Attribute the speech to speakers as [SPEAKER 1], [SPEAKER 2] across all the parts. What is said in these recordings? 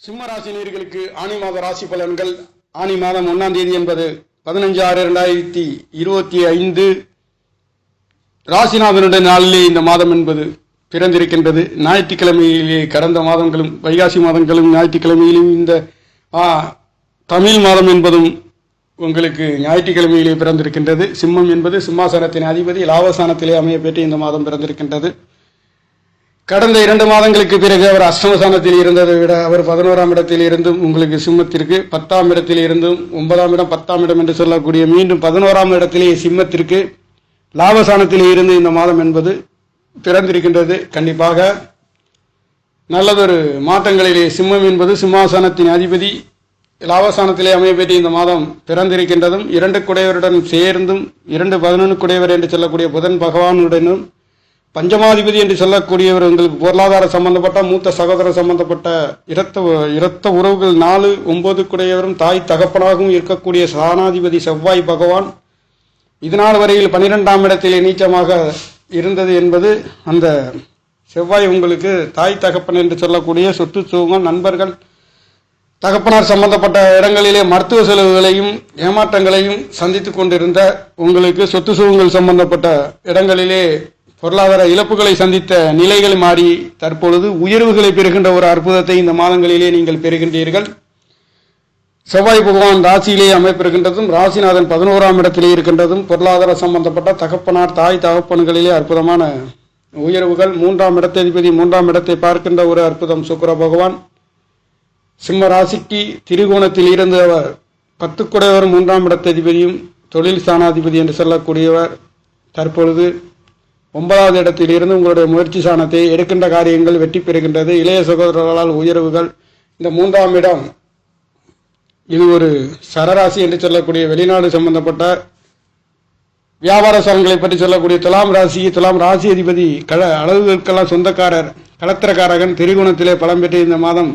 [SPEAKER 1] சிம்ம ராசினியர்களுக்கு ஆனி மாத ராசி பலன்கள். ஆனி மாதம் 1ஆம் தேதி என்பது 15/6/2025 ராசிநாதனுடைய நாளிலே இந்த மாதம் என்பது பிறந்திருக்கின்றது. ஞாயிற்றுக்கிழமையிலே கடந்த மாதங்களும் வைகாசி மாதங்களும் ஞாயிற்றுக்கிழமையிலும் இந்த தமிழ் மாதம் என்பதும் உங்களுக்கு ஞாயிற்றுக்கிழமையிலே பிறந்திருக்கின்றது. சிம்மம் என்பது சிம்மாசனத்தின் அதிபதி லாபஸ்தானத்திலே அமையப்பெற்று இந்த மாதம் பிறந்திருக்கின்றது. கடந்த 2 மாதங்களுக்கு பிறகு அவர் அஷ்டமஸ்தானத்தில் இருந்ததை விட அவர் 11ஆம் இடத்தில் இருந்தும் உங்களுக்கு சிம்மத்திற்கு 10ஆம் இடத்தில் இருந்தும் 9ஆம் இடம் 10ஆம் இடம் என்று சொல்லக்கூடிய மீண்டும் 11ஆம் இடத்திலே சிம்மத்திற்கு லாபஸ்தானத்திலே இருந்து இந்த மாதம் என்பது பிறந்திருக்கின்றது. கண்டிப்பாக நல்லதொரு மாற்றங்களிலே சிம்மம் என்பது சிம்மாசனத்தின் அதிபதி லாபஸ்தானத்திலே அமையப்பெற்று இந்த மாதம் பிறந்திருக்கின்றதும் 2 குடையவருடன் சேர்ந்தும் 2 குடையவர் என்று சொல்லக்கூடிய புதன் பகவானுடனும் பஞ்சமாதிபதி என்று சொல்லக்கூடியவர் உங்களுக்கு பொருளாதார சம்பந்தப்பட்ட மூத்த சகோதர சம்பந்தப்பட்ட இரத்த உறவுகள் 4 9 குடையவரும் தாய் தகப்பனாகவும் இருக்கக்கூடிய சாணாதிபதி செவ்வாய் பகவான் இதனால் வரையில் 12ஆம் இடத்திலே நீச்சமாக இருந்தது என்பது அந்த செவ்வாய் உங்களுக்கு தாய் தகப்பன் என்று சொல்லக்கூடிய சொத்து சுகங்கள் நண்பர்கள் தகப்பனார் சம்பந்தப்பட்ட இடங்களிலே மருத்துவ செலவுகளையும் ஏமாற்றங்களையும் சந்தித்து கொண்டிருந்த உங்களுக்கு சொத்து சுகங்கள் சம்பந்தப்பட்ட இடங்களிலே பொருளாதார இழப்புகளை சந்தித்த நிலைகள் மாறி தற்பொழுது உயர்வுகளை பெறுகின்ற ஒரு அற்புதத்தை இந்த மாதங்களிலே நீங்கள் பெறுகின்றீர்கள். செவ்வாய் பகவான் ராசியிலே அமைப்பிருக்கின்றதும் ராசிநாதன் 11ஆம் இடத்திலே இருக்கின்றதும் பொருளாதார சம்பந்தப்பட்ட தகப்பனார் தாய் தகப்பன்களிலே அற்புதமான உயர்வுகள். 3ஆம் இடத்ததிபதி 3ஆம் இடத்தை பார்க்கின்ற ஒரு அற்புதம் சுக்கிர பகவான் சிம்ம ராசிக்கு திரிகோணத்தில் இருந்து அவர் 10 குடையவர் 3ஆம் இடத்ததிபதியும் தொழில் ஸ்தானாதிபதி என்று சொல்லக்கூடியவர் தற்பொழுது 9வது இடத்தில் இருந்து உங்களுடைய முயற்சி சாணத்தை எடுக்கின்ற காரியங்கள் வெற்றி பெறுகின்றது. இளைய சகோதரர்களால் உயர்வுகள். இந்த 3ஆம் இடம் இது ஒரு சரராசி என்று சொல்லக்கூடிய வெளிநாடு சம்பந்தப்பட்ட வியாபார ஸ்தலங்களை பற்றி சொல்லக்கூடிய துலாம் ராசி அதிபதி அளவுகளுக்கெல்லாம் சொந்தக்காரர் களத்திரக்காரகன் திரிகோணத்திலே பலம் பெற்று இந்த மாதம்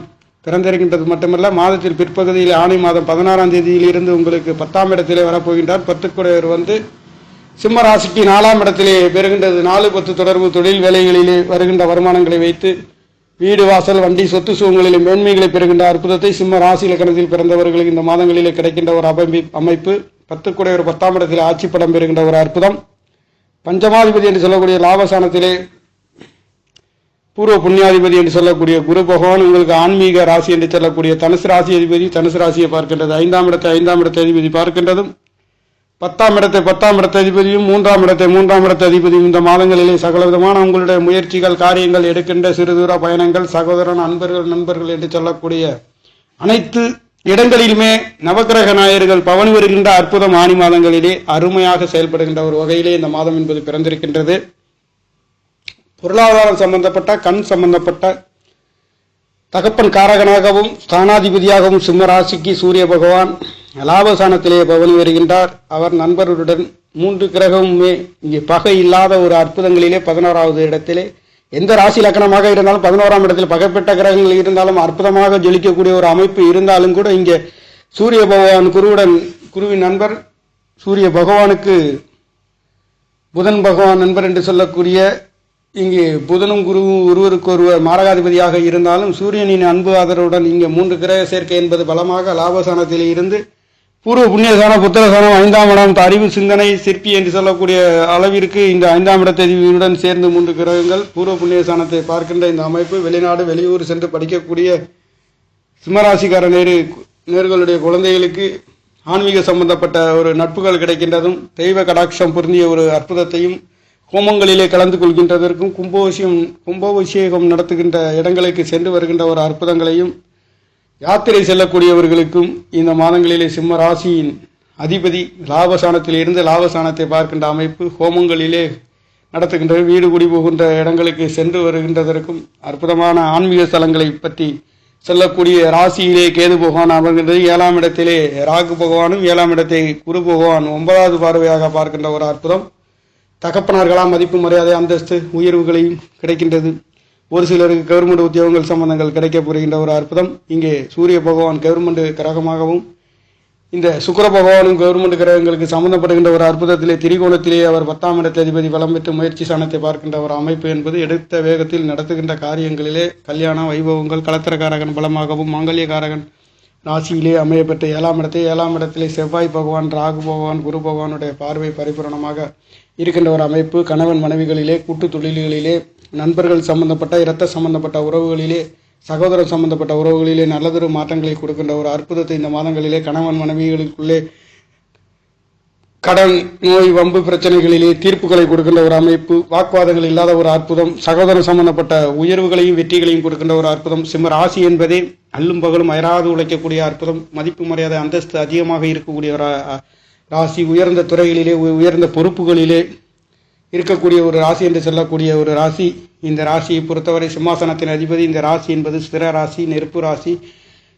[SPEAKER 1] பிறந்திருக்கின்றது மட்டுமல்ல மாதத்தில் பிற்பகுதியில் ஆணி மாதம் 16ஆம் தேதியில் இருந்து உங்களுக்கு 10ஆம் இடத்திலே வரப்போகின்றார். 10 குடையவர் வந்து சிம்ம ராசிக்கு 4ஆம் இடத்திலே பெறுகின்றது. 4-10 தொடர்பு தொழில் வேலைகளிலே வருகின்ற வருமானங்களை வைத்து வீடு வாசல் வண்டி சொத்து சுகங்களிலே மேன்மைகளை பெறுகின்ற அற்புதத்தை சிம்ம ராசி இலக்கணத்தில் பிறந்தவர்களுக்கு இந்த மாதங்களிலே கிடைக்கின்ற ஒரு அமைப்பு. 10 குடையவர் 10ஆம் இடத்திலே ஆட்சி படம் பெறுகின்ற ஒரு அற்புதம். பஞ்சமாதிபதி என்று சொல்லக்கூடிய லாபஸ்தானத்திலே பூர்வ புண்ணியாதிபதி என்று சொல்லக்கூடிய குரு பகவான் உங்களுக்கு ஆன்மீக ராசி என்று சொல்லக்கூடிய தனுசு ராசி அதிபதி தனுசு ராசியை பார்க்கின்றது. 5ஆம் இடத்தை 5ஆம் இடத்தை அதிபதி பார்க்கின்றதும் 10ஆம் இடத்தை 10ஆம் இடத்த அதிபதியும் 3ஆம் இடத்தை 3ஆம் இடத்த அதிபதியும் இந்த மாதங்களிலே சகல விதமான உங்களுடைய முயற்சிகள் காரியங்கள் எடுக்கின்ற சிறு தூர பயணங்கள் சகோதரன் நண்பர்கள் என்று சொல்லக்கூடிய அனைத்து இடங்களிலுமே நவக்கிரக நாயர்கள் பவனி வருகின்ற அற்புதம் ஆணி மாதங்களிலே அருமையாக செயல்படுகின்ற ஒரு வகையிலே இந்த மாதம் என்பது பிறந்திருக்கின்றது. பொருளாதாரம் சம்பந்தப்பட்ட கண் சம்பந்தப்பட்ட தகப்பன் காரகனாகவும் ஸ்தானாதிபதியாகவும் சிம்ம ராசிக்கு சூரிய பகவான் லாபஸ்தானத்திலே பவனி வருகின்றார். அவர் நண்பர்களுடன் 3 கிரகமுமே இங்கே பகை இல்லாத ஒரு அற்புதங்களிலே 11வது இடத்திலே எந்த ராசி லக்கணமாக இருந்தாலும் 11ஆம் இடத்தில் பகைப்பட்ட கிரகங்கள் இருந்தாலும் அற்புதமாக ஜொலிக்கக்கூடிய ஒரு அமைப்பு இருந்தாலும் கூட இங்கே சூரிய பகவான் குருவின் நண்பர் சூரிய பகவானுக்கு புதன் பகவான் நண்பர் என்று சொல்லக்கூடிய இங்கே புதனும் குருவும் ஒருவருக்கு ஒருவர் மாரகாதிபதியாக இருந்தாலும் சூரியனின் அன்பு ஆதரவுடன் இங்கே 3 கிரக சேர்க்கை என்பது பலமாக லாபஸ்தானத்திலே இருந்து பூர்வ புண்ணியஸ்தானம் புத்திரஸ்தானம் 5ஆம் இடம் அறிவு சிந்தனை சிற்பி என்று சொல்லக்கூடிய அளவிற்கு இந்த 5ஆம் இடத்ததிபதியுடன் சேர்ந்து 3 கிரகங்கள் பூர்வ புண்ணியஸ்தானத்தை பார்க்கின்ற இந்த அமைப்பு. வெளிநாடு வெளியூர் சென்று படிக்கக்கூடிய சிம்மராசிக்கார நேர்களுடைய குழந்தைகளுக்கு ஆன்மீக சம்பந்தப்பட்ட ஒரு நட்புகள் கிடைக்கின்றதும் தெய்வ கடாட்சம் பொருந்திய ஒரு அற்புதத்தையும் ஹோமங்களிலே கலந்து கொள்கின்றதற்கும் கும்பாபிஷேகம் நடத்துகின்ற இடங்களுக்கு சென்று வருகின்ற ஒரு அற்புதங்களையும் யாத்திரை செல்லக்கூடியவர்களுக்கும் இந்த மாதங்களிலே சிம்ம ராசியின் அதிபதி லாபஸ்தானத்தில் இருந்து லாபஸ்தானத்தை பார்க்கின்ற அமைப்பு ஹோமங்களிலே நடத்துகின்ற வீடு குடி போகின்ற இடங்களுக்கு சென்று வருகின்றதற்கும் அற்புதமான ஆன்மீக ஸ்தலங்களை பற்றி செல்லக்கூடிய ராசியிலே கேது பகவான் அமர்கின்றது. 7ஆம் இடத்திலே ராகு பகவானும் 7ஆம் இடத்தை குரு பகவான் 9வது பார்வையாக பார்க்கின்ற ஒரு அற்புதம். தகப்பனார்களால் மதிப்பு மரியாதை அந்தஸ்து உயர்வுகளையும் கிடைக்கின்றது. ஒரு சிலருக்கு கவர்மெண்ட் உத்தியோகங்கள் சம்பந்தங்கள் கிடைக்க போகின்ற ஒரு அற்புதம். இங்கே சூரிய பகவான் கவர்மெண்ட் கிரகமாகவும் இந்த சுக்கிர பகவானும் கவர்மெண்ட் கிரகங்களுக்கு சம்பந்தப்படுகின்ற ஒரு அற்புதத்திலே திரிகோணத்திலே அவர் 10ஆம் இடத்த அதிபதி பலம் பெற்று முயற்சி ஸ்தானத்தை பார்க்கின்ற ஒரு அமைப்பு என்பது எடுத்த வேகத்தில் நடத்துகின்ற காரியங்களிலே கல்யாண வைபவங்கள் கலத்திரக்காரகன் பலமாகவும் மாங்கல்யக்காரகன் ராசியிலே அமையப்பட்ட 7ஆம் இடத்தை 7ஆம் இடத்திலே செவ்வாய் பகவான் ராகு பகவான் குரு பகவானுடைய பார்வை பரிபூரணமாக இருக்கின்ற ஒரு அமைப்பு. கணவன் மனைவிகளிலே கூட்டு தொழில்களிலே நண்பர்கள் சம்பந்தப்பட்ட இரத்த சம்பந்தப்பட்ட உறவுகளிலே சகோதரர் சம்பந்தப்பட்ட உறவுகளிலே நல்லதொரு மாற்றங்களை கொடுக்கின்ற ஒரு அற்புதத்தை இந்த மாதங்களிலே கணவன் மனைவிகளுக்குள்ளே கடன் நோய் வம்பு பிரச்சனைகளிலே தீர்ப்புகளை கொடுக்கின்ற ஒரு அமைப்பு. வாக்குவாதங்கள் இல்லாத ஒரு அற்புதம். சகோதரர் சம்பந்தப்பட்ட உயர்வுகளையும் வெற்றிகளையும் கொடுக்கின்ற ஒரு அற்புதம். சிம்ம ராசி என்பதே அல்லும் பகலும் அயராது உழைக்கக்கூடிய அற்புதம். மதிப்பு மரியாதை அந்தஸ்து அதிகமாக இருக்கக்கூடிய ஒரு ராசி. உயர்ந்த துறைகளிலே உயர்ந்த பொறுப்புகளிலே இருக்கக்கூடிய ஒரு ராசி என்று சொல்லக்கூடிய ஒரு ராசி. இந்த ராசியை பொறுத்தவரை சிம்மாசனத்தின் அதிபதி. இந்த ராசி என்பது ஸ்திர ராசி, நெருப்பு ராசி.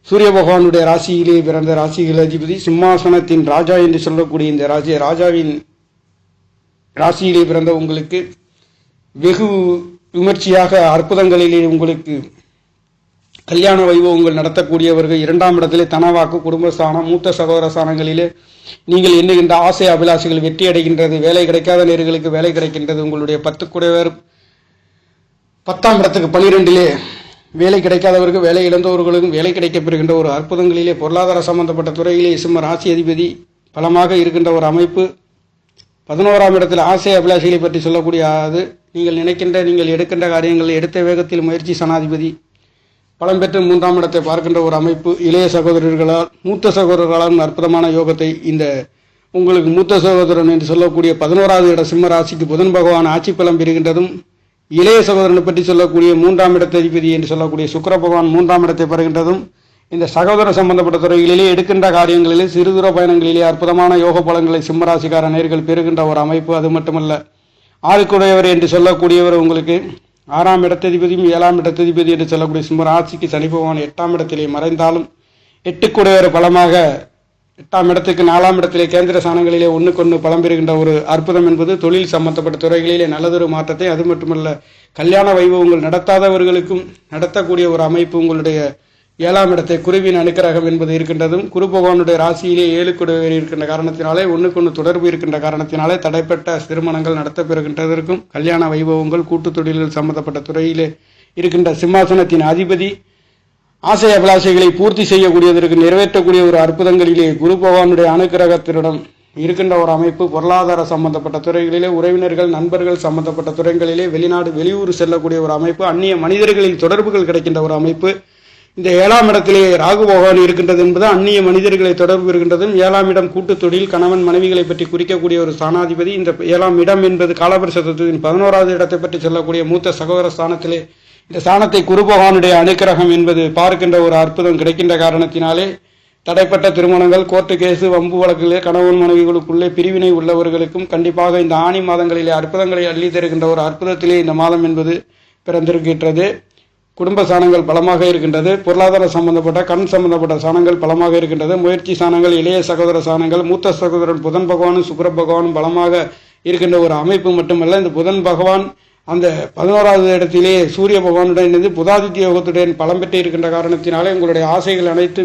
[SPEAKER 1] சூரிய பகவானுடைய ராசியிலே பிறந்த ராசிகள் அதிபதி. சிம்மாசனத்தின் ராஜா என்று சொல்லக்கூடிய இந்த ராசி ராஜாவின் ராசியிலே பிறந்த உங்களுக்கு வெகு விமர்சையாக அற்புதங்களிலே உங்களுக்கு கல்யாண வைபவங்கள் நடத்தக்கூடியவர்கள். 2ஆம் இடத்திலே தனவாக்கு குடும்பஸ்தானம் மூத்த சகோதர ஸ்தானங்களிலே நீங்கள் எண்ணுகின்ற ஆசை அபிலாஷைகள் வெற்றி அடைகின்றது. வேலை கிடைக்காத நேர்களுக்கு வேலை கிடைக்கின்றது. உங்களுடைய 10 குடைவர் 10ஆம் இடத்துக்கு 12லே வேலை கிடைக்காதவர்கள் வேலை இழந்தவர்களுக்கும் வேலை கிடைக்கப்பெறுகின்ற ஒரு அற்புதங்களிலே பொருளாதார சம்பந்தப்பட்ட துறையிலே சிம்ம ராசி அதிபதி பலமாக இருக்கின்ற ஒரு அமைப்பு. 11ஆம் இடத்தில் ஆசை அபிலாஷைகளை பற்றி சொல்லக்கூடிய அது நீங்கள் நினைக்கின்ற நீங்கள் எடுக்கின்ற காரியங்கள் எடுத்த வேகத்தில் முயற்சி சனாதிபதி பலம் பெற்று 3ஆம் இடத்தை பார்க்கின்ற ஒரு அமைப்பு. இளைய சகோதரர்களால் மூத்த சகோதரர்களால் அற்புதமான யோகத்தை இந்த உங்களுக்கு மூத்த சகோதரன் என்று சொல்லக்கூடிய 11வது இட சிம்ம ராசிக்கு புதன் பகவான் ஆட்சி பலம் பெறுகின்றதும், இளைய சகோதரனை பற்றி சொல்லக்கூடிய 3ஆம் இடத்த அதிபதி என்று சொல்லக்கூடிய சுக்கிர பகவான் 3ஆம் இடத்தை பெறுகின்றதும் இந்த சகோதர சம்பந்தப்பட்ட துறைகளிலே எடுக்கின்ற காரியங்களிலே சிறு தூர பயணங்களிலே அற்புதமான யோக பலன்களை சிம்மராசிக்கார நேர்கள் பெறுகின்ற ஒரு அமைப்பு. அது மட்டுமல்ல, ஆளுக்குடையவர் என்று சொல்லக்கூடியவர் உங்களுக்கு 6ஆம் இடத்ததிபதியும் 7ஆம் இடத்ததிபதி என்று சொல்லக்கூடிய சிம்மராசிக்கு சனி பகவான் 8ஆம் இடத்திலே மறைந்தாலும் 8 பலமாக 8ஆம் இடத்துக்கு 4ஆம் இடத்திலே கேந்திர ஸ்தானங்களிலே ஒன்றுக்கொன்று பலம் பெறுகின்ற ஒரு அற்புதம் என்பது தொழில் சம்பந்தப்பட்ட துறைகளிலே நல்லதொரு மாற்றத்தை, அது மட்டுமல்ல கல்யாண வைபவங்கள் நடத்தாதவர்களுக்கும் நடத்தக்கூடிய ஒரு அமைப்பு. உங்களுடைய 7ஆம் இடத்தை குருவின் அனுக்கிரகம் என்பது இருக்கின்றதும், குரு பகவானுடைய ராசியிலே 7 குடைவர் இருக்கின்ற காரணத்தினாலே ஒன்றுக்கொன்று தொடர்பு இருக்கின்ற காரணத்தினாலே தடைப்பட்ட திருமணங்கள் நடத்தப்பெறுகின்றதற்கும் கல்யாண வைபவங்கள் கூட்டு தொழில்கள் சம்பந்தப்பட்ட துறையிலே இருக்கின்ற சிம்மாசனத்தின் அதிபதி ஆசை அபிலாஷைகளை பூர்த்தி செய்யக்கூடியதற்கு நிறைவேற்றக்கூடிய ஒரு அற்புதங்களிலே குரு பகவானுடைய அனுக்கிரகத்திடம் இருக்கின்ற ஒரு அமைப்பு. பொருளாதார சம்பந்தப்பட்ட துறைகளிலே உறவினர்கள் நண்பர்கள் சம்பந்தப்பட்ட துறைகளிலே வெளிநாடு வெளியூர் செல்லக்கூடிய ஒரு அமைப்பு. அந்நிய மனிதர்களின் தொடர்புகள் கிடைக்கின்ற ஒரு அமைப்பு. இந்த 7ஆம் இடத்திலே ராகு பகவான் இருக்கின்றது என்பது அந்நிய மனிதர்களை தொடர்பு இருக்கின்றதும், 7ஆம் இடம் கூட்டு தொழில் கணவன் மனைவிகளை பற்றி குறிக்கக்கூடிய ஒரு ஸ்தானாதிபதி. இந்த 7ஆம் இடம் என்பது காலபுருஷத்தின் 11வது இடத்தை பற்றி சொல்லக்கூடிய மூத்த சகோதர ஸ்தானத்திலே இந்த ஸ்தானத்தை குரு பகவானுடைய அனுக்கிரகம் என்பது பார்க்கின்ற ஒரு அற்புதம் கிடைக்கின்ற காரணத்தினாலே தடைப்பட்ட திருமணங்கள் கோர்ட்டு கேசு வம்பு வழக்கிலே கணவன் மனைவிகளுக்குள்ளே பிரிவினை உள்ளவர்களுக்கும் கண்டிப்பாக இந்த ஆணி மாதங்களிலே அற்புதங்களை அள்ளி தருகின்ற ஒரு அற்புதத்திலே இந்த மாதம் என்பது பிறந்திருக்கின்றது. குடும்ப சாணங்கள் பலமாக இருக்கின்றது. பொருளாதார சம்பந்தப்பட்ட கண் சம்பந்தப்பட்ட சாணங்கள் பலமாக இருக்கின்றது. முயற்சி சாணங்கள் இளைய சகோதர சாணங்கள் மூத்த சகோதரன் புதன் பகவானும் சுக்கிர பகவானும் பலமாக இருக்கின்ற ஒரு அமைப்பு மட்டுமல்ல, இந்த புதன் பகவான் அந்த 11வது இடத்திலே சூரிய பகவானுடன் இணைந்து புதாதித்ய யோகத்துடன் பலம் பெற்று இருக்கின்ற காரணத்தினாலே உங்களுடைய ஆசைகள் அனைத்து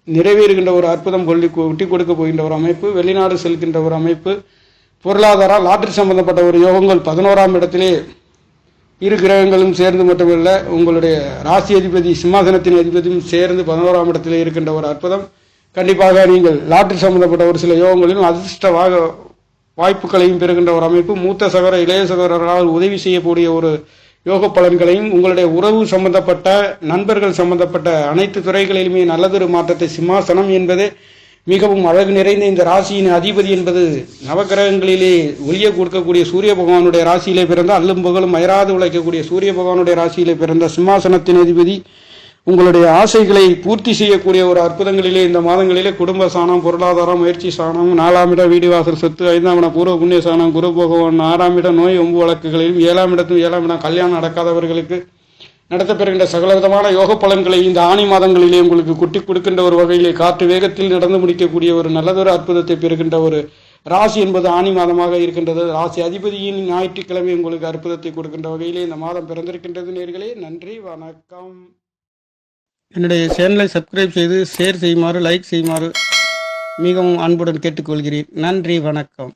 [SPEAKER 1] நிறைவேறுகின்ற ஒரு அற்புதம் ஒட்டி கொடுக்க போகின்ற ஒரு அமைப்பு. வெளிநாடு செல்கின்ற ஒரு அமைப்பு. பொருளாதார லாட்டரி சம்பந்தப்பட்ட ஒரு யோகங்கள் 11ஆம் இடத்திலே இரு கிரகங்களும் சேர்ந்து மட்டுமல்ல, உங்களுடைய ராசி அதிபதி சிம்மாசனத்தின் அதிபதியும் சேர்ந்து 11ஆம் இடத்திலே இருக்கின்ற ஒரு அற்புதம். கண்டிப்பாக நீங்கள் லாட்டரி சம்பந்தப்பட்ட ஒரு சில யோகங்களிலும் அதிர்ஷ்டமாக வாய்ப்புகளையும் பெறுகின்ற ஒரு அமைப்பு. மூத்த சகோதர இளைய சகோதரர்களால் உதவி செய்யக்கூடிய ஒரு யோக பலன்களையும், உங்களுடைய உறவு சம்பந்தப்பட்ட நண்பர்கள் சம்பந்தப்பட்ட அனைத்து துறைகளிலுமே நல்லதொரு மாற்றத்தை சிம்மாசனம் என்பதே மிகவும் அழகு நிறைந்த இந்த ராசியின் அதிபதி என்பது நவகிரகங்களிலே ஒளிய கொடுக்கக்கூடிய சூரிய பகவானுடைய ராசியிலே பிறந்த அல்லும் பகலும் அயராது உழைக்கக்கூடிய சூரிய பகவானுடைய ராசியிலே பிறந்த சிம்மாசனத்தின் அதிபதி உங்களுடைய ஆசைகளை பூர்த்தி செய்யக்கூடிய ஒரு அற்புதங்களிலே இந்த மாதங்களிலே குடும்ப சாணம் பொருளாதாரம் முயற்சி சாணம் 4ஆம் இடம் வீடு வாசல் சொத்து 5ஆம் இடம் பூர்வ புண்ணிய சாணம் குரு பகவான் 6ஆம் இடம் நோய் ஒம்பு வழக்குகளிலும் 7ஆம் இடத்தும் 7ஆம் இடம் கல்யாணம் நடக்காதவர்களுக்கு நடத்தப்பெறுகின்ற சகலவிதமான யோக பலன்களை இந்த ஆணி மாதங்களிலே உங்களுக்கு குட்டி கொடுக்கின்ற ஒரு வகையிலே காற்று வேகத்தில் நடந்து முடிக்கக்கூடிய ஒரு நல்லதொரு அற்புதத்தை பெறுகின்ற ஒரு ராசி என்பது ஆணி மாதமாக இருக்கின்றது. ராசி அதிபதியின் ஞாயிற்றுக்கிழமை உங்களுக்கு அற்புதத்தை கொடுக்கின்ற வகையிலே இந்த மாதம் பிறந்திருக்கின்றது. நேர்களே, நன்றி, வணக்கம். என்னுடைய சேனலை சப்ஸ்கிரைப் செய்து ஷேர் செய்யுமாறு லைக் செய்யுமாறு மிகவும் அன்புடன் கேட்டுக்கொள்கிறேன். நன்றி, வணக்கம்.